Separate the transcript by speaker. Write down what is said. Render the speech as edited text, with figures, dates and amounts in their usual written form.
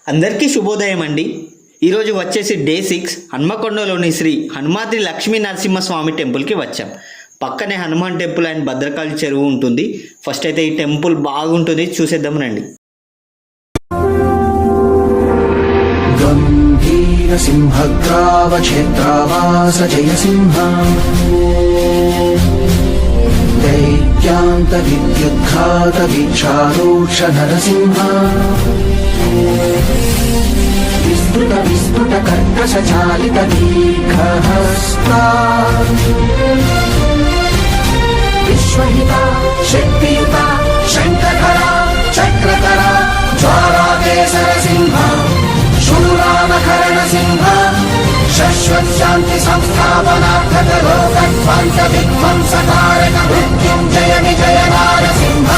Speaker 1: అందరికీ శుభోదయం అండి. ఈరోజు వచ్చేసి డే 6 హన్మకొండలోని శ్రీ హనుమాద్రి లక్ష్మీ నరసింహస్వామి టెంపుల్కి వచ్చాం. పక్కనే హనుమాన్ టెంపుల్ అండ్ భద్రకాళి చెరువు ఉంటుంది. ఫస్ట్ అయితే ఈ టెంపుల్ బాగుంటుంది, చూసేద్దాం రండి.
Speaker 2: గంభీర సింహగ్రావక్షేత్రావాస జయసింహ దైత్యాంత విద్యుద్ఘాత వీక్షారోక్ష నరసింహ విస్ఫుట కర్కశ చాలిత దీర్ఘహస్తా విశ్వహిత శక్తియుత శంఖధర చక్రధర జ్వాలాకేసర సింహ శూలానకరణ సింహ శాశ్వత శాంతి సంస్థాపనార్థక లోకధ్వంస విధ్వంసకారక మృత్యుంజయ విజయ నారసింహ